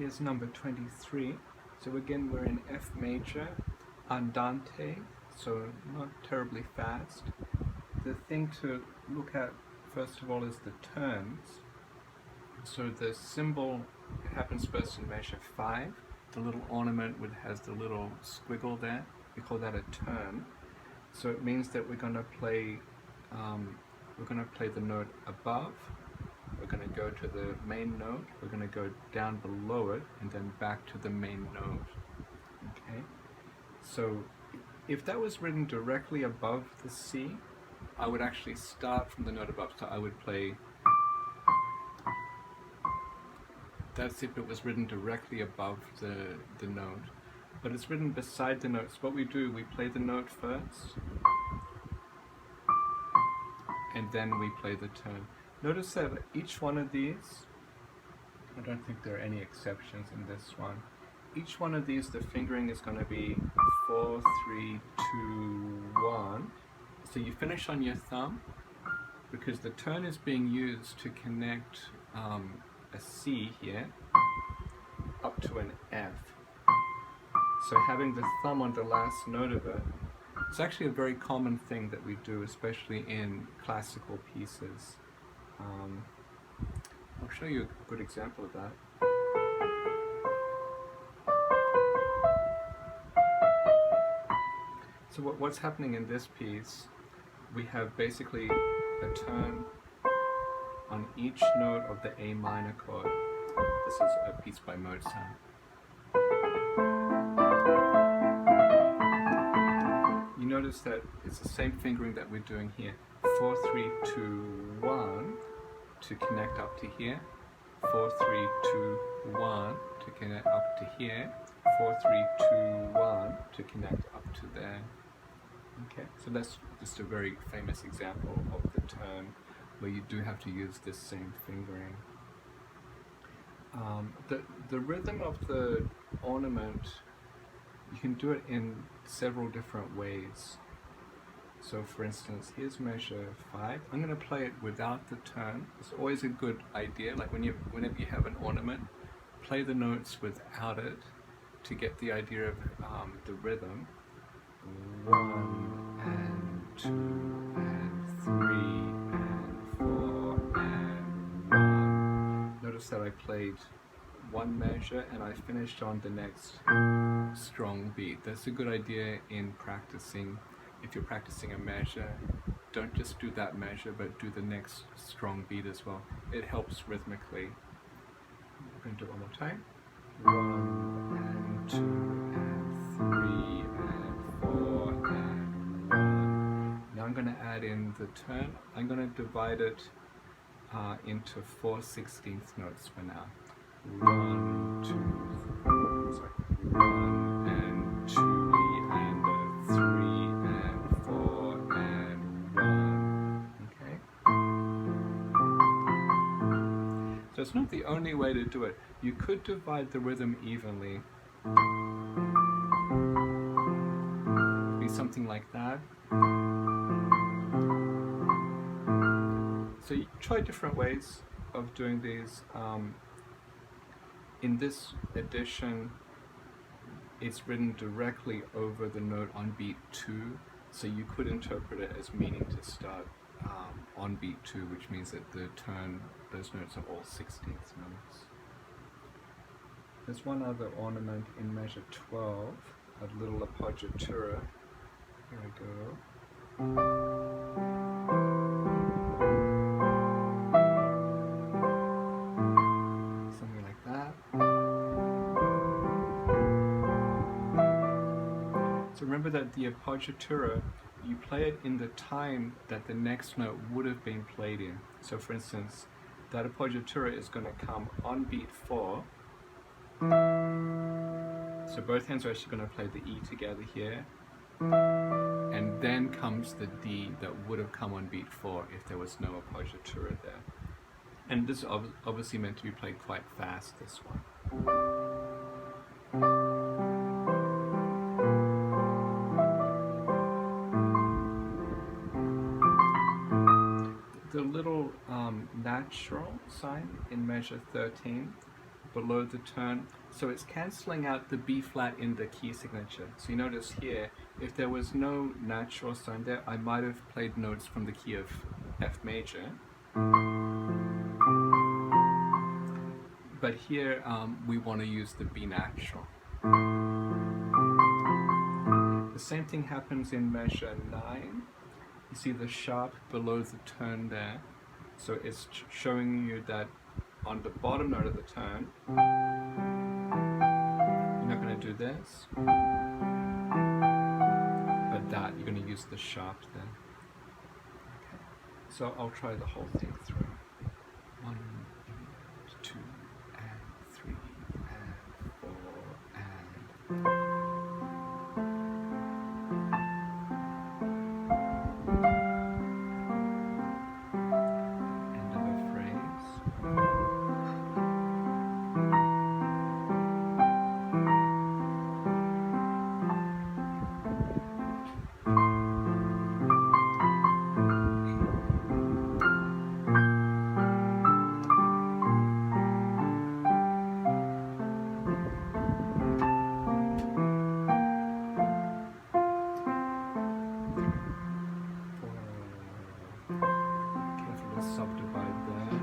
Here's number 23. So again, we're in F major, andante, so not terribly fast. The thing to look at first of all is the turns. So the symbol happens first in measure 5. The little ornament has the little squiggle there. We call that a turn. So it means that we're going to play the note above. We're going to go to the main note. We're going to go down below it and then back to the main note. Okay. So if that was written directly above the C, I would actually start from the note above. So I would play. That's if it was written directly above the note. But it's written beside the note. So what we do, we play the note first, and then we play the turn. Notice that each one of these, I don't think there are any exceptions in this one. Each one of these, the fingering is going to be 4, 3, 2, 1. So you finish on your thumb, because the turn is being used to connect a C here up to an F. So having the thumb on the last note of it, it's actually a very common thing that we do, especially in classical pieces. I'll show you a good example of that. So what's happening in this piece, we have basically a turn on each note of the A minor chord. This is a piece by Mozart. You notice that it's the same fingering that we're doing here. 4, 3, 2, 1 to connect up to here. 4, 3, 2, 1 to connect up to here. 4, 3, 2, 1 to connect up to there. Okay, so that's just a very famous example of the turn where you do have to use this same fingering. The rhythm of the ornament, you can do it in several different ways. So for instance, here's measure 5. I'm going to play it without the turn. It's always a good idea, like whenever you have an ornament, play the notes without it to get the idea of the rhythm. 1 and 2 and 3 and 4 and 1. Notice that I played one measure and I finished on the next strong beat. That's a good idea in practicing. If you're practicing a measure, don't just do that measure, but do the next strong beat as well. It helps rhythmically. I'm going to do it one more time. 1 and 2 and 3 and 4 and 1. Now I'm going to add in the turn. I'm going to divide it into 4/16 notes for now. 1, 2, 3, sorry. 1 and 2 and a 3 and 4 and 1. Okay. So it's not the only way to do it. You could divide the rhythm evenly. Be something like that. So you try different ways of doing these. In this edition, it's written directly over the note on beat 2, so you could interpret it as meaning to start on beat 2, which means that the turn, those notes are all 16th notes. There's one other ornament in measure 12, a little appoggiatura. Here we go. Something like that. So remember that the appoggiatura, you play it in the time that the next note would have been played in. So for instance, that appoggiatura is going to come on beat 4. So both hands are actually going to play the E together here. And then comes the D that would have come on beat 4 if there was no appoggiatura there. And this is obviously meant to be played quite fast, this one. The little natural sign in measure 13 below the tone. So it's cancelling out the B flat in the key signature. So you notice here, if there was no natural sign there, I might have played notes from the key of F major. But here we want to use the B natural. The same thing happens in measure 9. You see the sharp below the tone there. So it's showing you that on the bottom note of the tone, you're not going to do this, but that you're going to use the sharp then. Okay. So I'll try the whole thing through. 1, 2, and 3, and 4, and... subdivide there.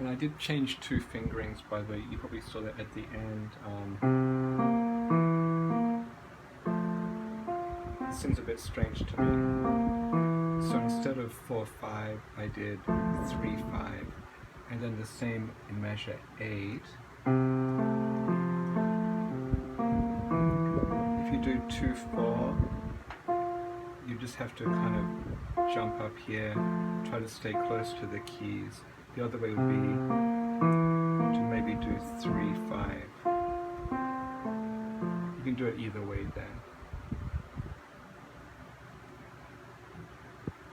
And I did change 2 fingerings, by the way. You probably saw that at the end. It seems a bit strange to me. So instead of 4/5, I did 3/5, and then the same in measure 8. If you do 2/4, you just have to kind of jump up here, try to stay close to the keys. The other way would be to maybe do 3/5. You can do it either way there.